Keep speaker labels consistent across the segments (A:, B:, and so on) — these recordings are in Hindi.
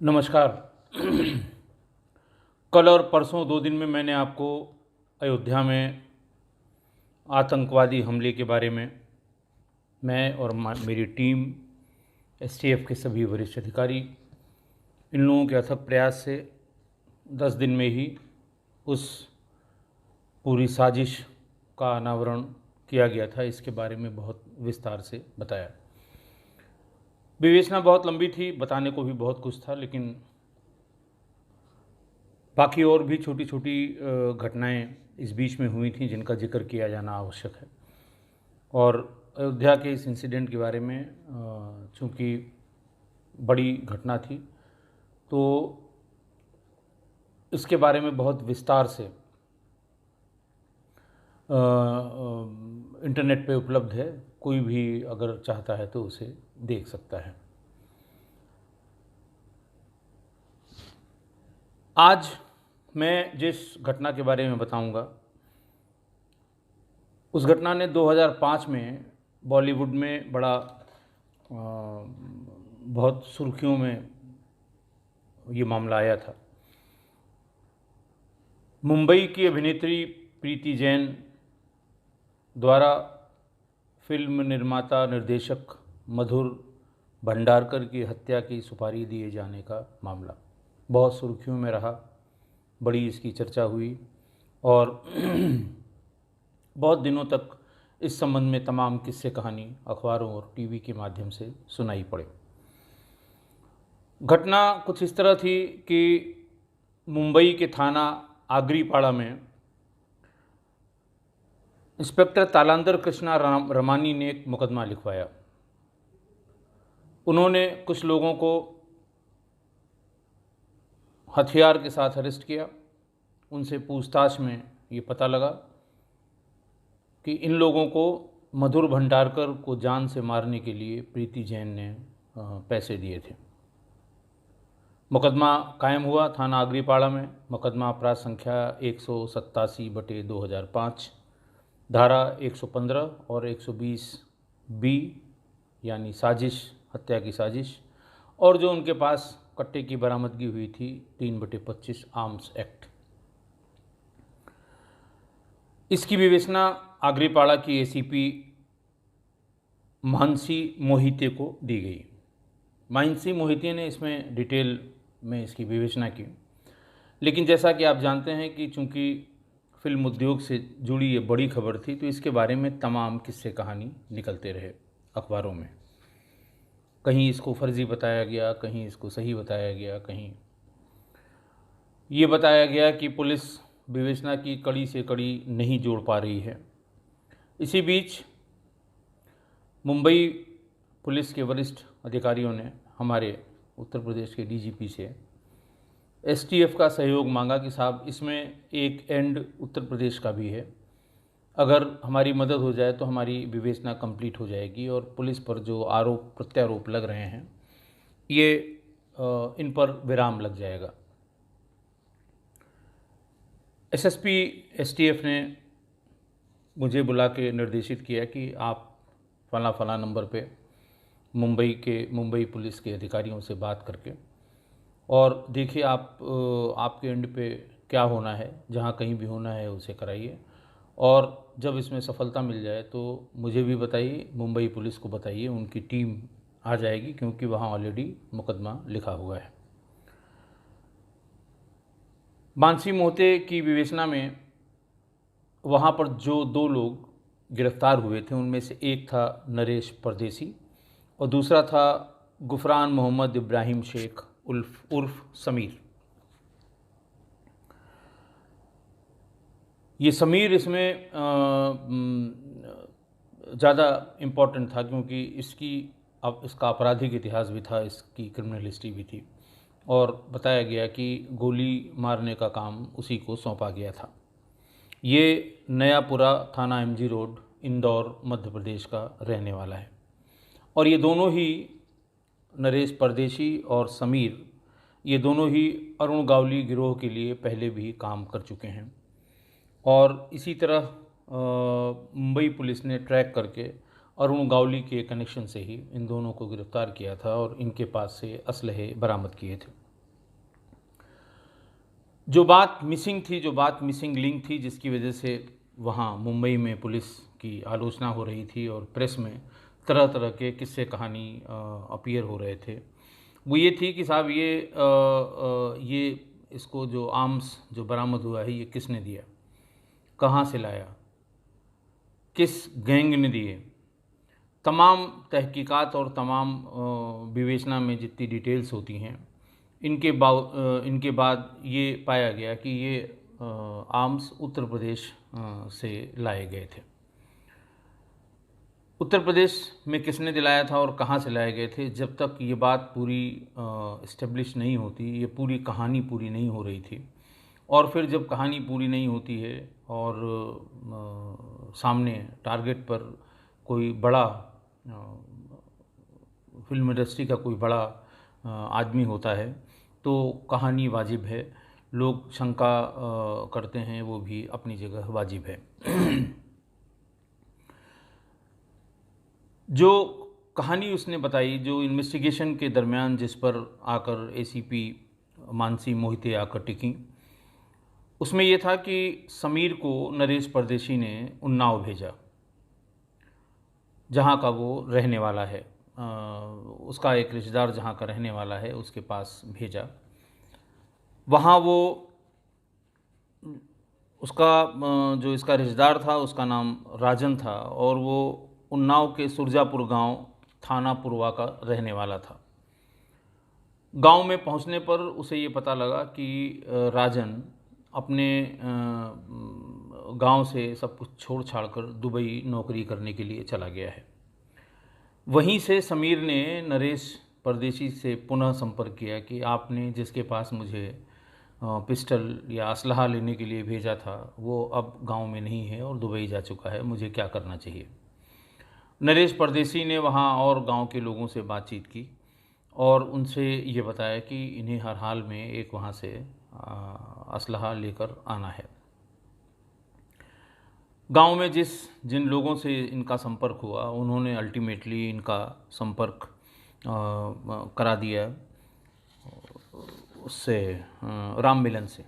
A: नमस्कार। कल और परसों 2 दिन में मैंने आपको अयोध्या में आतंकवादी हमले के बारे में मैं और मेरी टीम एसटीएफ के सभी वरिष्ठ अधिकारी इन लोगों के अथक प्रयास से 10 दिन में ही उस पूरी साजिश का अनावरण किया गया था। इसके बारे में बहुत विस्तार से बताया। विवेचना बहुत लंबी थी, बताने को भी बहुत कुछ था, लेकिन बाकी और भी छोटी छोटी घटनाएं इस बीच में हुई थी जिनका जिक्र किया जाना आवश्यक है। और अयोध्या के इस इंसिडेंट के बारे में चूँकि बड़ी घटना थी तो इसके बारे में बहुत विस्तार से इंटरनेट पे उपलब्ध है। कोई भी अगर चाहता है तो उसे देख सकता है। आज मैं जिस घटना के बारे में बताऊंगा उस घटना ने 2005 में बॉलीवुड में बड़ा बहुत सुर्खियों में ये मामला आया था। मुंबई की अभिनेत्री प्रीति जैन द्वारा फिल्म निर्माता निर्देशक मधुर भंडारकर की हत्या की सुपारी दिए जाने का मामला बहुत सुर्खियों में रहा। बड़ी इसकी चर्चा हुई और बहुत दिनों तक इस संबंध में तमाम किस्से कहानी अखबारों और टीवी के माध्यम से सुनाई पड़े। घटना कुछ इस तरह थी कि मुंबई के थाना आगरीपाड़ा में इंस्पेक्टर तालांदर कृष्णा रमानी ने एक मुकदमा लिखवाया। उन्होंने कुछ लोगों को हथियार के साथ अरेस्ट किया। उनसे पूछताछ में ये पता लगा कि इन लोगों को मधुर भंडारकर को जान से मारने के लिए प्रीति जैन ने पैसे दिए थे। मुकदमा कायम हुआ थाना आगरीपाड़ा में। मुकदमा अपराध संख्या 187/2005 धारा 115 और 120B यानी साजिश, हत्या की साजिश, और जो उनके पास कट्टे की बरामदगी हुई थी 3/25 आर्म्स एक्ट। इसकी विवेचना आगरीपाड़ा की एसीपी मानसी मोहिते को दी गई। मानसी मोहिते ने इसमें डिटेल में इसकी विवेचना की। लेकिन जैसा कि आप जानते हैं कि चूंकि फिल्म उद्योग से जुड़ी ये बड़ी खबर थी तो इसके बारे में तमाम किस्से कहानी निकलते रहे अखबारों में। कहीं इसको फर्जी बताया गया, कहीं इसको सही बताया गया, कहीं ये बताया गया कि पुलिस विवेचना की कड़ी से कड़ी नहीं जोड़ पा रही है। इसी बीच मुंबई पुलिस के वरिष्ठ अधिकारियों ने हमारे उत्तर प्रदेश के डीजीपी से एसटीएफ का सहयोग मांगा कि साहब इसमें एक एंड उत्तर प्रदेश का भी है, अगर हमारी मदद हो जाए तो हमारी विवेचना कंप्लीट हो जाएगी और पुलिस पर जो आरोप प्रत्यारोप लग रहे हैं ये इन पर विराम लग जाएगा। एसएसपी एसटीएफ ने मुझे बुला के निर्देशित किया कि आप फला नंबर पे मुंबई पुलिस के अधिकारियों से बात करके और देखिए आपके एंड पे क्या होना है, जहाँ कहीं भी होना है उसे कराइए और जब इसमें सफलता मिल जाए तो मुझे भी बताइए, मुंबई पुलिस को बताइए, उनकी टीम आ जाएगी क्योंकि वहाँ ऑलरेडी मुकदमा लिखा हुआ है। मानसी मोहिते की विवेचना में वहाँ पर जो 2 लोग गिरफ्तार हुए थे उनमें से एक था नरेश परदेसी और दूसरा था गुफरान मोहम्मद इब्राहिम शेख उर्फ समीर। ये समीर इसमें ज़्यादा इम्पोर्टेंट था क्योंकि इसका आपराधिक इतिहास भी था, इसकी क्रिमिनल हिस्ट्री भी थी और बताया गया कि गोली मारने का काम उसी को सौंपा गया था। ये नयापुरा थाना एमजी रोड इंदौर मध्य प्रदेश का रहने वाला है और ये दोनों ही नरेश परदेशी और समीर ये दोनों ही अरुण गावली गिरोह के लिए पहले भी काम कर चुके हैं और इसी तरह मुंबई पुलिस ने ट्रैक करके अरुण गावली के कनेक्शन से ही इन दोनों को गिरफ्तार किया था और इनके पास से असलहे बरामद किए थे। जो बात मिसिंग थी, जो बात मिसिंग लिंक थी, जिसकी वजह से वहाँ मुंबई में पुलिस की आलोचना हो रही थी और प्रेस में तरह तरह के किस्से कहानी अपीयर हो रहे थे, वो ये थी कि साहब ये इसको जो आर्म्स जो बरामद हुआ है, ये किसने दिया, कहाँ से लाया, किस गैंग ने दिए। तमाम तहकीकात और तमाम विवेचना में जितनी डिटेल्स होती हैं, इनके बाद ये पाया गया कि ये आर्म्स उत्तर प्रदेश से लाए गए थे। उत्तर प्रदेश में किसने दिलाया था और कहाँ से लाए गए थे, जब तक ये बात पूरी इस्टेब्लिश नहीं होती, ये पूरी कहानी पूरी नहीं हो रही थी। और फिर जब कहानी पूरी नहीं होती है और सामने टारगेट पर कोई बड़ा फिल्म इंडस्ट्री का कोई बड़ा आदमी होता है, तो कहानी वाजिब है, लोग शंका करते हैं, वो भी अपनी जगह वाजिब है। जो कहानी उसने बताई, जो इन्वेस्टिगेशन के दरमियान जिस पर आकर एसीपी मानसी मोहिते आकर टिकी, उसमें यह था कि समीर को नरेश परदेशी ने उन्नाव भेजा, जहाँ का वो रहने वाला है। उसका एक रिश्तेदार जहाँ का रहने वाला है, उसके पास भेजा। वहाँ वो उसका जो इसका रिश्तेदार था, उसका नाम राजन था और वो उन्नाव के सुरजापुर गांव, थाना पुरवा का रहने वाला था। गांव में पहुंचने पर उसे ये पता लगा कि राजन अपने गांव से सब कुछ छोड़ छाड़ कर दुबई नौकरी करने के लिए चला गया है। वहीं से समीर ने नरेश परदेशी से पुनः संपर्क किया कि आपने जिसके पास मुझे पिस्टल या असलहा लेने के लिए भेजा था, वो अब गांव में नहीं है और दुबई जा चुका है, मुझे क्या करना चाहिए। नरेश परदेसी ने वहाँ और गांव के लोगों से बातचीत की और उनसे ये बताया कि इन्हें हर हाल में एक वहाँ से असलहा लेकर आना है। गांव में जिन लोगों से इनका संपर्क हुआ, उन्होंने अल्टीमेटली इनका संपर्क करा दिया उससे, राम मिलन से।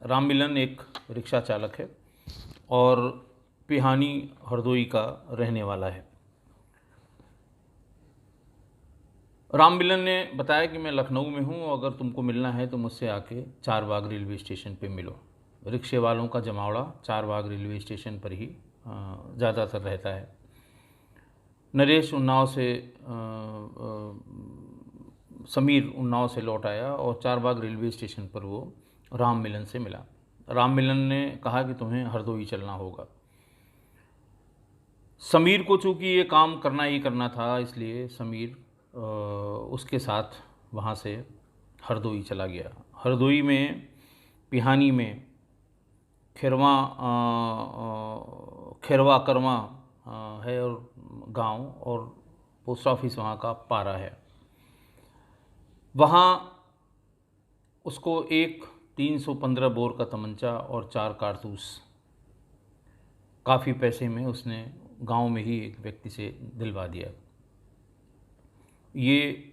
A: राम मिलन एक रिक्शा चालक है और पिहानी हरदोई का रहने वाला है। राम मिलन ने बताया कि मैं लखनऊ में हूँ, अगर तुमको मिलना है तो मुझसे आके चारबाग रेलवे स्टेशन पे मिलो। रिक्शे वालों का जमावड़ा चारबाग रेलवे स्टेशन पर ही ज़्यादातर रहता है। नरेश उन्नाव से समीर उन्नाव से लौट आया और चारबाग रेलवे स्टेशन पर वो राम मिलन से मिला। राम मिलन ने कहा कि तुम्हें हरदोई चलना होगा। समीर को चूँकि ये काम करना ही करना था, इसलिए समीर उसके साथ वहाँ से हरदोई चला गया। हरदोई में पिहानी में खैरवा करवा है और गांव, और पोस्ट ऑफिस वहाँ का पारा है। वहाँ उसको एक 315 बोर का तमंचा और 4 कारतूस काफ़ी पैसे में उसने गांव में ही एक व्यक्ति से दिलवा दिया। ये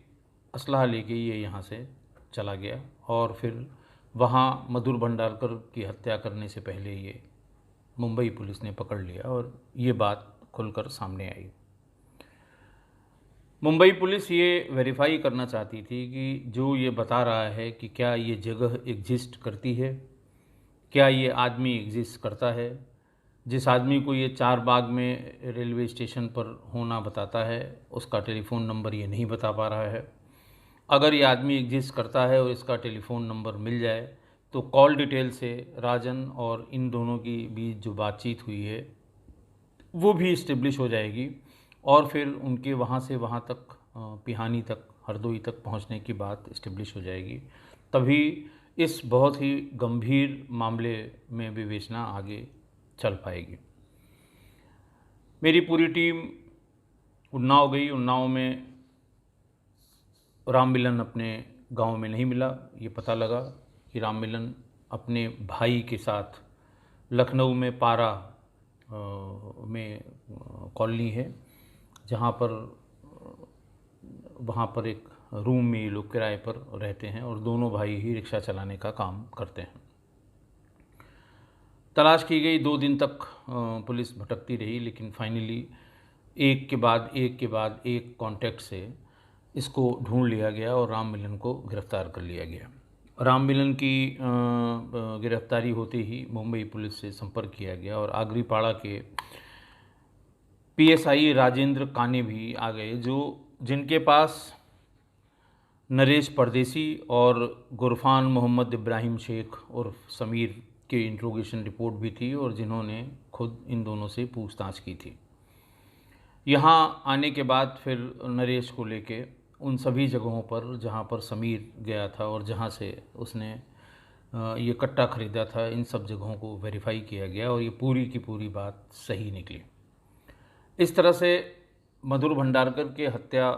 A: असलहा लेके ये यहाँ से चला गया और फिर वहाँ मधुर भंडारकर की हत्या करने से पहले ये मुंबई पुलिस ने पकड़ लिया और ये बात खुलकर सामने आई। मुंबई पुलिस ये वेरीफाई करना चाहती थी कि जो ये बता रहा है कि क्या ये जगह एग्जिस्ट करती है, क्या ये आदमी एग्जिस्ट करता है। जिस आदमी को ये चारबाग में रेलवे स्टेशन पर होना बताता है, उसका टेलीफ़ोन नंबर ये नहीं बता पा रहा है। अगर ये आदमी एग्जिस्ट करता है और इसका टेलीफ़ोन नंबर मिल जाए तो कॉल डिटेल से राजन और इन दोनों की बीच जो बातचीत हुई है वो भी इस्टेब्लिश हो जाएगी और फिर उनके वहाँ से वहाँ तक पिहानी तक, हरदोई तक पहुँचने की बात इस्टेब्लिश हो जाएगी। तभी इस बहुत ही गंभीर मामले में विवेचना आगे चल पाएगी। मेरी पूरी टीम उन्नाव गई। उन्नाव में राम मिलन अपने गांव में नहीं मिला। ये पता लगा कि राम मिलन अपने भाई के साथ लखनऊ में पारा में कॉलोनी है, जहाँ पर वहाँ पर एक रूम में ये लोग किराए पर रहते हैं और दोनों भाई ही रिक्शा चलाने का काम करते हैं। तलाश की गई, 2 दिन तक पुलिस भटकती रही, लेकिन फाइनली एक के बाद एक कॉन्टैक्ट से इसको ढूंढ लिया गया और राम मिलन को गिरफ्तार कर लिया गया। राम मिलन की गिरफ्तारी होते ही मुंबई पुलिस से संपर्क किया गया और आगरीपाड़ा के पीएसआई राजेंद्र काने भी आ गए, जिनके पास नरेश परदेसी और गुरफान मोहम्मद इब्राहिम शेख उर्फ समीर के इंट्रोगेशन रिपोर्ट भी थी और जिन्होंने खुद इन दोनों से पूछताछ की थी। यहाँ आने के बाद फिर नरेश को लेके उन सभी जगहों पर जहाँ पर समीर गया था और जहाँ से उसने ये कट्टा ख़रीदा था, इन सब जगहों को वेरीफाई किया गया और ये पूरी की पूरी बात सही निकली। इस तरह से मधुर भंडारकर के हत्या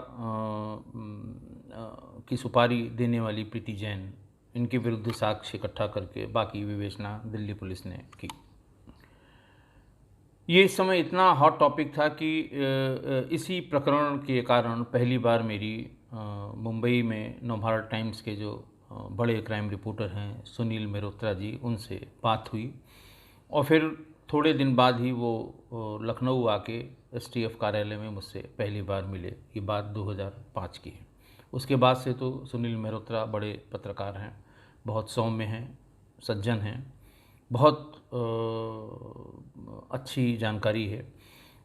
A: की सुपारी देने वाली प्रीति जैन, इनके विरुद्ध साक्ष्य इकट्ठा करके बाकी विवेचना दिल्ली पुलिस ने की। ये इस समय इतना हॉट टॉपिक था कि इसी प्रकरण के कारण पहली बार मेरी मुंबई में नवभारत टाइम्स के जो बड़े क्राइम रिपोर्टर हैं सुनील मेहरोत्रा जी, उनसे बात हुई और फिर थोड़े दिन बाद ही वो लखनऊ आके एसटीएफ कार्यालय में मुझसे पहली बार मिले। ये बात 2005 की है। उसके बाद से तो सुनील मेहरोत्रा बड़े पत्रकार हैं, बहुत सौम्य हैं, सज्जन हैं, बहुत अच्छी जानकारी है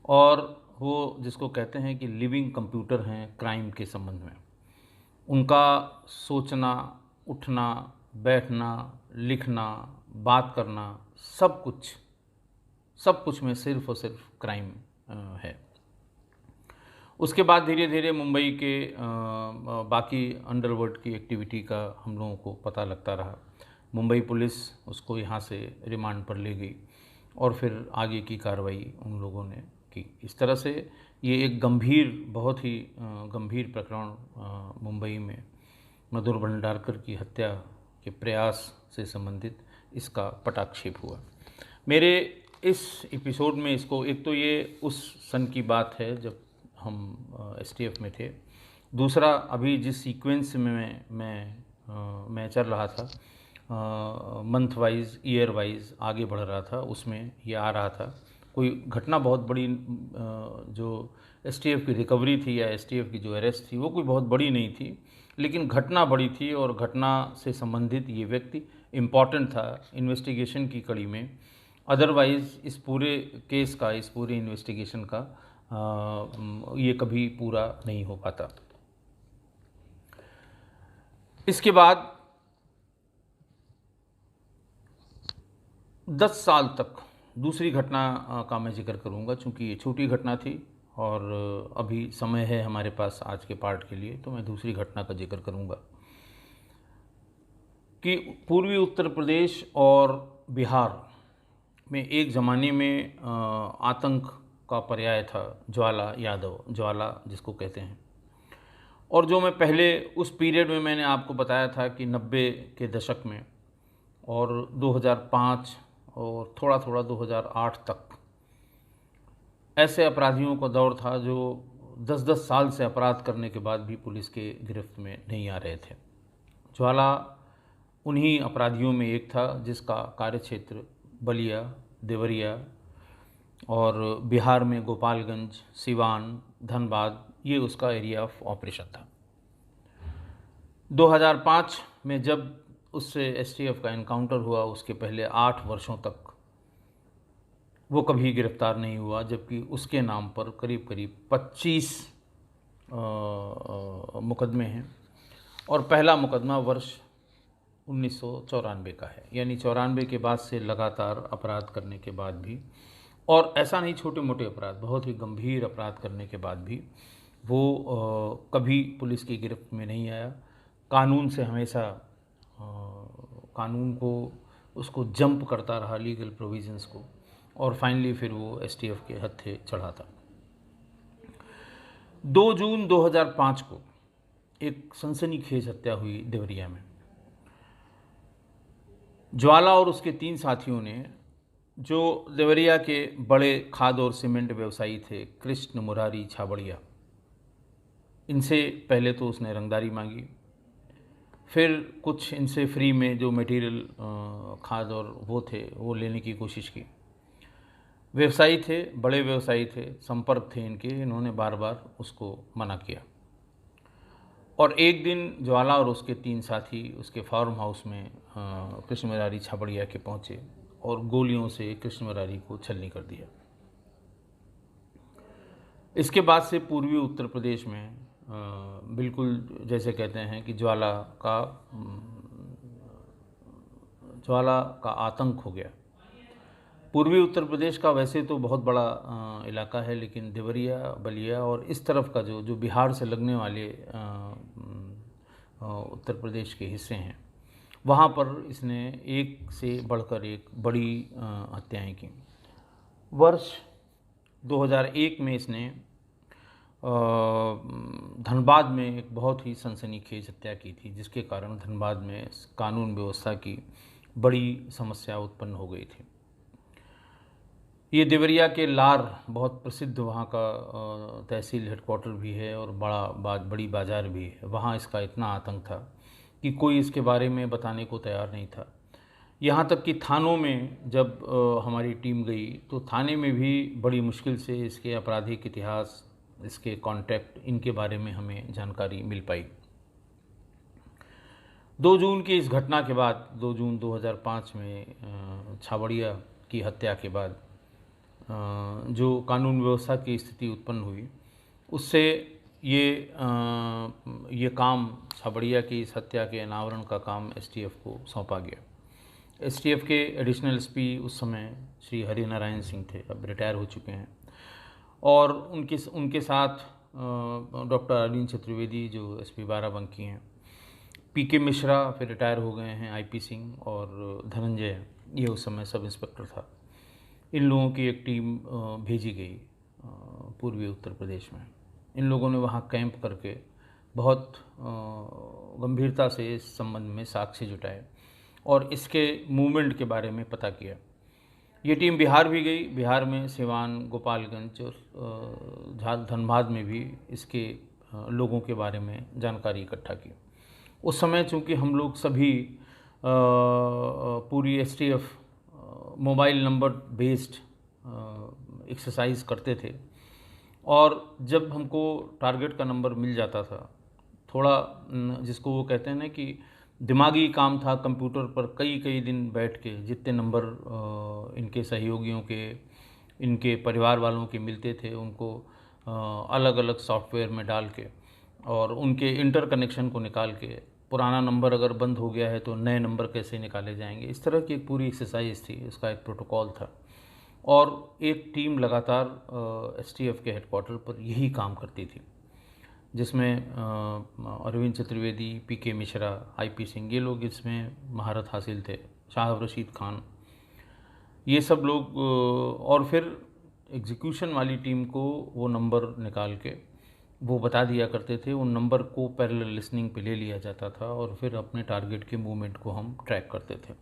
A: और वो जिसको कहते हैं कि लिविंग कंप्यूटर हैं क्राइम के संबंध में। उनका सोचना, उठना, बैठना, लिखना, बात करना, सब कुछ में सिर्फ़ और सिर्फ क्राइम है। उसके बाद धीरे धीरे मुंबई के बाकी अंडरवर्ल्ड की एक्टिविटी का हम लोगों को पता लगता रहा। मुंबई पुलिस उसको यहाँ से रिमांड पर ले गई और फिर आगे की कार्रवाई उन लोगों ने की। इस तरह से ये एक बहुत ही गंभीर प्रकरण मुंबई में मधुर भंडारकर की हत्या के प्रयास से संबंधित इसका पटाक्षेप हुआ। मेरे इस एपिसोड में इसको, एक तो ये उस सन की बात है जब हम एसटीएफ में थे, दूसरा अभी जिस सीक्वेंस में मैं चल रहा था, मंथ वाइज, ईयर वाइज आगे बढ़ रहा था, उसमें ये आ रहा था। कोई घटना बहुत बड़ी जो एसटीएफ की रिकवरी थी या एसटीएफ की जो अरेस्ट थी वो कोई बहुत बड़ी नहीं थी, लेकिन घटना बड़ी थी और घटना से संबंधित ये व्यक्ति इम्पॉर्टेंट था इन्वेस्टिगेशन की कड़ी में। अदरवाइज़ इस पूरे केस का, इस पूरे इन्वेस्टिगेशन का ये कभी पूरा नहीं हो पाता। इसके बाद 10 साल तक दूसरी घटना का मैं जिक्र करूंगा, चूँकि ये छोटी घटना थी और अभी समय है हमारे पास आज के पार्ट के लिए, तो मैं दूसरी घटना का जिक्र करूंगा कि पूर्वी उत्तर प्रदेश और बिहार में एक ज़माने में आतंक का पर्याय था ज्वाला यादव, ज्वाला जिसको कहते हैं। और जो मैं पहले उस पीरियड में मैंने आपको बताया था कि 90 के दशक में और 2005 और थोड़ा थोड़ा 2008 तक ऐसे अपराधियों का दौर था जो 10-10 साल से अपराध करने के बाद भी पुलिस के गिरफ्त में नहीं आ रहे थे। ज्वाला उन्हीं अपराधियों में एक था जिसका कार्यक्षेत्र बलिया, देवरिया और बिहार में गोपालगंज, सिवान, धनबाद, ये उसका एरिया ऑफ ऑपरेशन था। 2005 में जब उससे एसटीएफ का एनकाउंटर हुआ, उसके पहले 8 वर्षों तक वो कभी गिरफ्तार नहीं हुआ, जबकि उसके नाम पर करीब करीब 25 मुकदमे हैं और पहला मुकदमा वर्ष 1994 का है। यानी 94 के बाद से लगातार अपराध करने के बाद भी, और ऐसा नहीं छोटे मोटे अपराध, बहुत ही गंभीर अपराध करने के बाद भी वो कभी पुलिस की गिरफ्त में नहीं आया। कानून से हमेशा कानून को उसको जंप करता रहा, लीगल प्रोविजंस को, और फाइनली फिर वो एसटीएफ के हत्थे चढ़ा था। 2 जून 2005 को एक सनसनीखेज हत्या हुई देवरिया में। ज्वाला और उसके 3 साथियों ने, जो देवरिया के बड़े खाद और सीमेंट व्यवसायी थे, कृष्ण मुरारी छाबड़िया, इनसे पहले तो उसने रंगदारी मांगी, फिर कुछ इनसे फ्री में जो मटेरियल खाद और वो थे वो लेने की कोशिश की। व्यवसायी थे, बड़े व्यवसायी थे, संपर्क थे इनके, इन्होंने बार बार उसको मना किया। और एक दिन ज्वाला और उसके 3 साथी उसके फार्म हाउस में कृष्ण मुरारी छाबड़िया के पहुँचे और गोलियों से कृष्ण मुरारी को छलनी कर दिया। इसके बाद से पूर्वी उत्तर प्रदेश में बिल्कुल जैसे कहते हैं कि ज्वाला का आतंक हो गया। पूर्वी उत्तर प्रदेश का वैसे तो बहुत बड़ा इलाका है, लेकिन देवरिया, बलिया और इस तरफ का जो बिहार से लगने वाले उत्तर प्रदेश के हिस्से हैं, वहाँ पर इसने एक से बढ़कर एक बड़ी हत्याएं की। वर्ष 2001 में इसने धनबाद में एक बहुत ही सनसनीखेज हत्या की थी, जिसके कारण धनबाद में कानून व्यवस्था की बड़ी समस्या उत्पन्न हो गई थी। ये देवरिया के लार बहुत प्रसिद्ध वहाँ का तहसील हेडक्वार्टर भी है और बड़ी बाज़ार भी है। वहाँ इसका इतना आतंक था कि कोई इसके बारे में बताने को तैयार नहीं था। यहाँ तक कि थानों में जब हमारी टीम गई तो थाने में भी बड़ी मुश्किल से इसके आपराधिक इतिहास, इसके कॉन्टैक्ट, इनके बारे में हमें जानकारी मिल पाई। 2 जून की इस घटना के बाद, 2 जून 2005 में छाबड़िया की हत्या के बाद जो कानून व्यवस्था की स्थिति उत्पन्न हुई, उससे ये काम, छाबड़िया की इस हत्या के अनावरण का काम एसटीएफ को सौंपा गया। एसटीएफ के एडिशनल एसपी उस समय श्री हरिनारायण सिंह थे, अब रिटायर हो चुके हैं, और उनके साथ डॉक्टर अरविंद चतुर्वेदी जो एसपी बाराबंकी हैं, पीके मिश्रा फिर रिटायर हो गए हैं, आईपी सिंह, और धनंजय, ये उस समय सब इंस्पेक्टर था। इन लोगों की एक टीम भेजी गई पूर्वी उत्तर प्रदेश में। इन लोगों ने वहाँ कैंप करके बहुत गंभीरता से इस संबंध में साक्ष्य जुटाए और इसके मूवमेंट के बारे में पता किया। ये टीम बिहार भी गई, बिहार में सिवान, गोपालगंज और धनबाद में भी इसके लोगों के बारे में जानकारी इकट्ठा की। उस समय चूँकि हम लोग सभी पूरी STF mobile number based exercise करते थे, और जब हमको टारगेट का नंबर मिल जाता था, थोड़ा जिसको वो कहते हैं ना कि दिमागी काम था, कंप्यूटर पर कई कई दिन बैठ के जितने नंबर इनके सहयोगियों के, इनके परिवार वालों के मिलते थे, उनको अलग अलग सॉफ्टवेयर में डाल के और उनके इंटर कनेक्शन को निकाल के, पुराना नंबर अगर बंद हो गया है तो नए नंबर कैसे निकाले जाएंगे, इस तरह की एक पूरी एक्सरसाइज थी, इसका एक प्रोटोकॉल था। और एक टीम लगातार एसटीएफ के हेडक्वार्टर पर यही काम करती थी, जिसमें अरविंद चतुर्वेदी, पीके मिश्रा, आईपी सिंह, ये लोग इसमें महारत हासिल थे, शाह रशीद खान, ये सब लोग। और फिर एग्जीक्यूशन वाली टीम को वो नंबर निकाल के वो बता दिया करते थे, उन नंबर को पैरेलल लिसनिंग पे ले लिया जाता था और फिर अपने टारगेट के मूवमेंट को हम ट्रैक करते थे।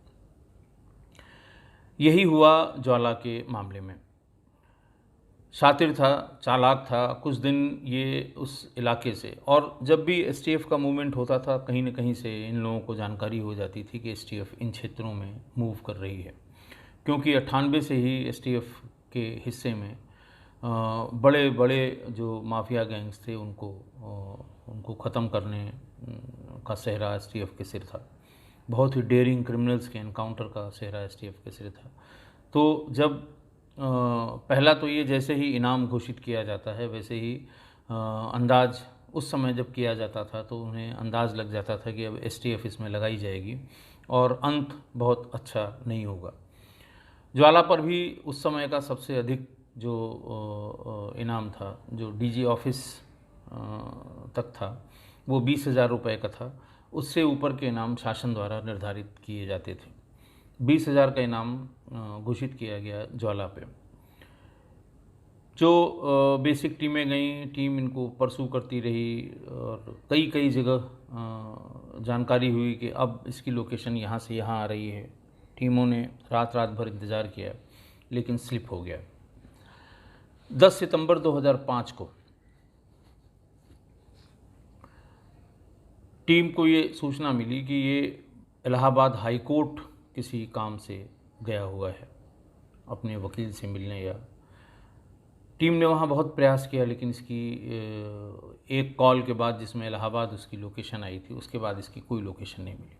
A: यही हुआ ज्वाला के मामले में। शातिर था, चालाक था, कुछ दिन ये उस इलाके से, और जब भी एसटीएफ का मूवमेंट होता था कहीं न कहीं से इन लोगों को जानकारी हो जाती थी कि एसटीएफ इन क्षेत्रों में मूव कर रही है, क्योंकि 98 से ही एसटीएफ के हिस्से में बड़े बड़े जो माफिया गैंग्स थे उनको ख़त्म करने का सेहरा एसटीएफ के सिर था। बहुत ही डेयरिंग क्रिमिनल्स के एनकाउंटर का सेहरा एसटीएफ के सिर था। तो जब पहला तो ये जैसे ही इनाम घोषित किया जाता है, वैसे ही अंदाज उस समय जब किया जाता था तो उन्हें अंदाज़ लग जाता था कि अब एसटीएफ इसमें लगाई जाएगी और अंत बहुत अच्छा नहीं होगा। ज्वाला पर भी उस समय का सबसे अधिक जो इनाम था, जो डीजी ऑफिस तक था, वो 20,000 रुपये का था। उससे ऊपर के इनाम शासन द्वारा निर्धारित किए जाते थे। 20,000 का इनाम घोषित किया गया ज्वाला पे। जो बेसिक टीमें गईं, टीम इनको परसू करती रही और कई कई जगह जानकारी हुई कि अब इसकी लोकेशन यहाँ से यहाँ आ रही है। टीमों ने रात रात भर इंतज़ार किया, लेकिन स्लिप हो गया। 10 सितंबर 2005 को टीम को ये सूचना मिली कि ये इलाहाबाद हाई कोर्ट किसी काम से गया हुआ है, अपने वकील से मिलने। या टीम ने वहाँ बहुत प्रयास किया, लेकिन इसकी एक कॉल के बाद जिसमें इलाहाबाद उसकी लोकेशन आई थी, उसके बाद इसकी कोई लोकेशन नहीं मिली।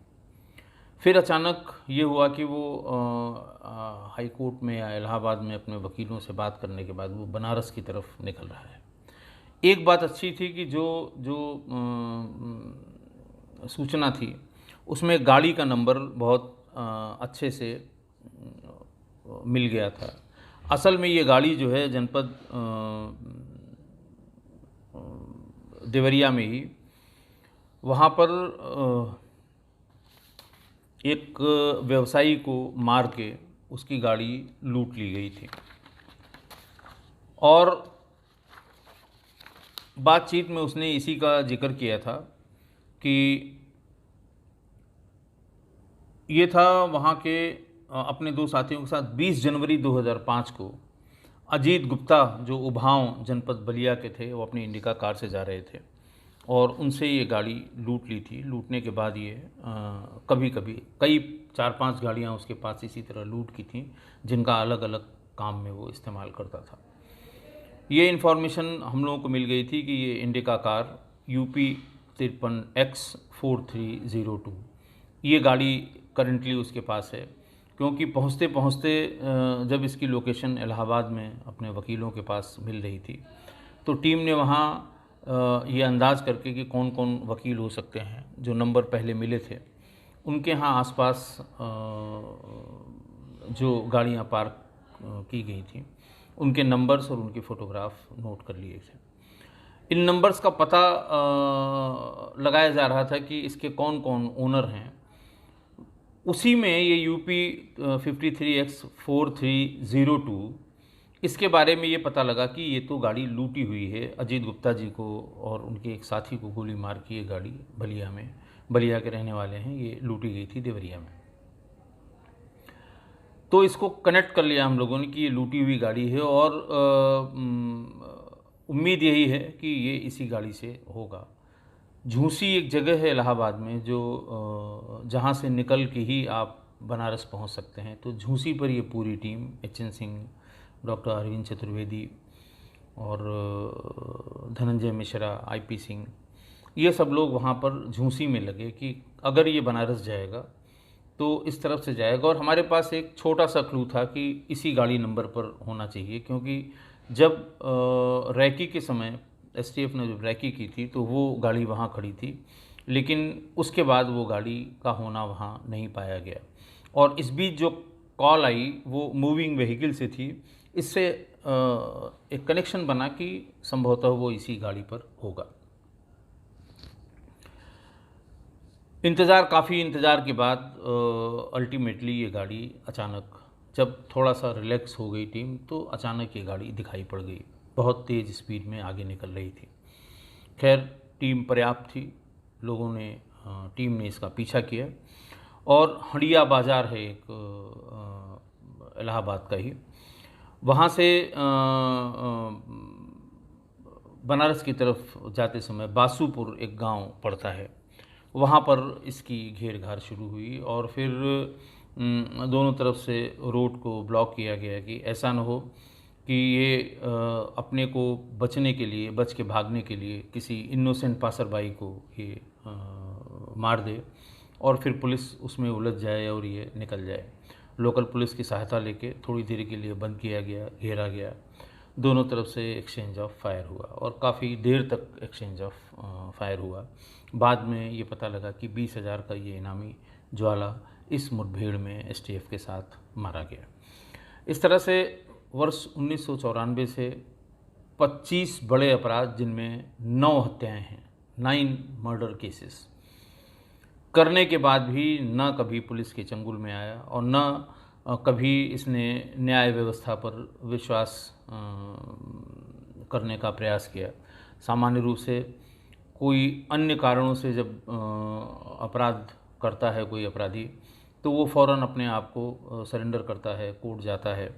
A: फिर अचानक ये हुआ कि वो हाई कोर्ट में या इलाहाबाद में अपने वकीलों से बात करने के बाद वो बनारस की तरफ निकल रहा है। एक बात अच्छी थी कि जो जो सूचना थी उसमें गाड़ी का नंबर बहुत अच्छे से मिल गया था। असल में ये गाड़ी जो है जनपद देवरिया में ही वहाँ पर एक व्यवसायी को मार के उसकी गाड़ी लूट ली गई थी। और बातचीत में उसने इसी का जिक्र किया था कि ये था वहाँ के अपने दो साथियों के साथ 20 जनवरी 2005 को अजीत गुप्ता जो उभाव जनपद बलिया के थे, वो अपनी इंडिका कार से जा रहे थे और उनसे ये गाड़ी लूट ली थी। लूटने के बाद ये कभी कभी कई 4-5 गाड़ियाँ उसके पास इसी तरह लूट की थी, जिनका अलग अलग काम में वो इस्तेमाल करता था। ये इन्फॉर्मेशन हम लोगों को मिल गई थी कि ये इंडिका कार UP 53X4302 ये गाड़ी करंटली उसके पास है, क्योंकि पहुँचते पहुँचते जब इसकी लोकेशन इलाहाबाद में अपने वकीलों के पास मिल रही थी, तो टीम ने वहाँ ये अंदाज़ करके कि कौन कौन वकील हो सकते हैं, जो नंबर पहले मिले थे उनके यहाँ आसपास जो गाड़ियाँ पार्क की गई थी उनके नंबर्स और उनकी फ़ोटोग्राफ नोट कर लिए थे। इन नंबर्स का पता लगाया जा रहा था कि इसके कौन कौन ओनर हैं। उसी में ये UP 53X4302 इसके बारे में ये पता लगा कि ये तो गाड़ी लूटी हुई है। अजीत गुप्ता जी को और उनके एक साथी को गोली मार के ये गाड़ी बलिया के रहने वाले हैं, ये लूटी गई थी देवरिया में। तो इसको कनेक्ट कर लिया हम लोगों ने कि ये लूटी हुई गाड़ी है और उम्मीद यही है कि ये इसी गाड़ी से होगा। झूसी एक जगह है इलाहाबाद में जो जहाँ से निकल के ही आप बनारस पहुँच सकते हैं। तो झूसी पर ये पूरी team HN Singh, doctor Arvind Chaturvedi और धनंजय मिश्रा, IP सिंह, ये सब लोग वहाँ पर झूसी में लगे कि अगर ये बनारस जाएगा तो इस तरफ से जाएगा। और हमारे पास एक छोटा सा क्लू था कि इसी गाड़ी नंबर पर होना चाहिए, क्योंकि जब रैकी के समय STF ने जब रैकी की थी तो वो गाड़ी वहाँ खड़ी थी, लेकिन उसके बाद वो गाड़ी का होना वहाँ नहीं पाया गया। और इस बीच जो कॉल आई वो मूविंग व्हीकल से थी, इससे एक कनेक्शन बना कि संभवतः वो इसी गाड़ी पर होगा। काफ़ी इंतज़ार के बाद अल्टीमेटली ये गाड़ी अचानक, जब थोड़ा सा रिलैक्स हो गई टीम, तो अचानक ये गाड़ी दिखाई पड़ गई, बहुत तेज़ स्पीड में आगे निकल रही थी। खैर टीम पर्याप्त थी, टीम ने इसका पीछा किया और हड़िया बाज़ार है एक इलाहाबाद का ही, वहाँ से बनारस की तरफ जाते समय बासुपुर एक गांव पड़ता है, वहाँ पर इसकी घेर घार शुरू हुई और फिर दोनों तरफ से रोड को ब्लॉक किया गया कि ऐसा न हो कि ये अपने को बच के भागने के लिए किसी इनोसेंट पासरबाई को ये मार दे और फिर पुलिस उसमें उलझ जाए और ये निकल जाए। लोकल पुलिस की सहायता लेके थोड़ी देर के लिए बंद किया गया, घेरा गया, दोनों तरफ से एक्सचेंज ऑफ फायर हुआ और काफ़ी देर तक एक्सचेंज ऑफ फायर हुआ। बाद में ये पता लगा कि 20,000 का ये इनामी ज्वाला इस मुठभेड़ में STF के साथ मारा गया। इस तरह से वर्ष 1994 से 25 बड़े अपराध, जिनमें 9 हत्याएं हैं, 9 मर्डर केसेस करने के बाद भी न कभी पुलिस के चंगुल में आया और न कभी इसने न्याय व्यवस्था पर विश्वास करने का प्रयास किया। सामान्य रूप से कोई अन्य कारणों से जब अपराध करता है कोई अपराधी, तो वो फ़ौरन अपने आप को सरेंडर करता है, कोर्ट जाता है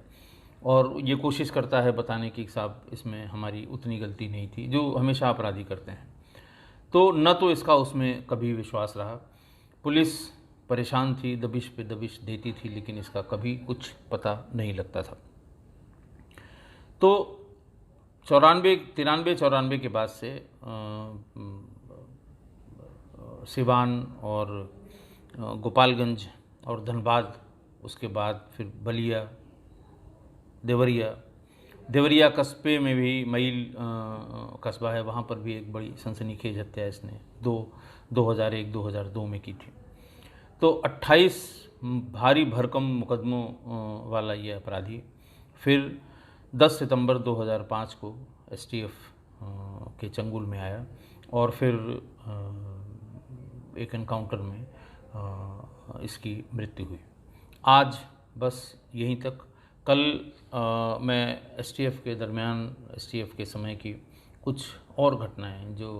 A: और ये कोशिश करता है बताने की साहब इसमें हमारी उतनी गलती नहीं थी, जो हमेशा अपराधी करते हैं। तो न तो इसका उसमें कभी विश्वास रहा। पुलिस परेशान थी, दबिश पे दबिश देती थी, लेकिन इसका कभी कुछ पता नहीं लगता था। तो 93-94 के बाद से सिवान और गोपालगंज और धनबाद, उसके बाद फिर बलिया, देवरिया कस्बे में भी मईल कस्बा है, वहाँ पर भी एक बड़ी सनसनीखेज हत्या इसने 2001-2002 में की थी। तो 28 भारी भरकम मुकदमों वाला ये अपराधी फिर 10 सितंबर 2005 को एसटीएफ के चंगुल में आया और फिर एक एनकाउंटर में इसकी मृत्यु हुई। आज बस यहीं तक। कल मैं एसटीएफ के दरमियान, एसटीएफ के समय की कुछ और घटनाएं जो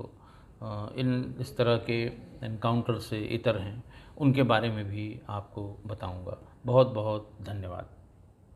A: इस तरह के एनकाउंटर से इतर हैं, उनके बारे में भी आपको बताऊंगा। बहुत बहुत धन्यवाद।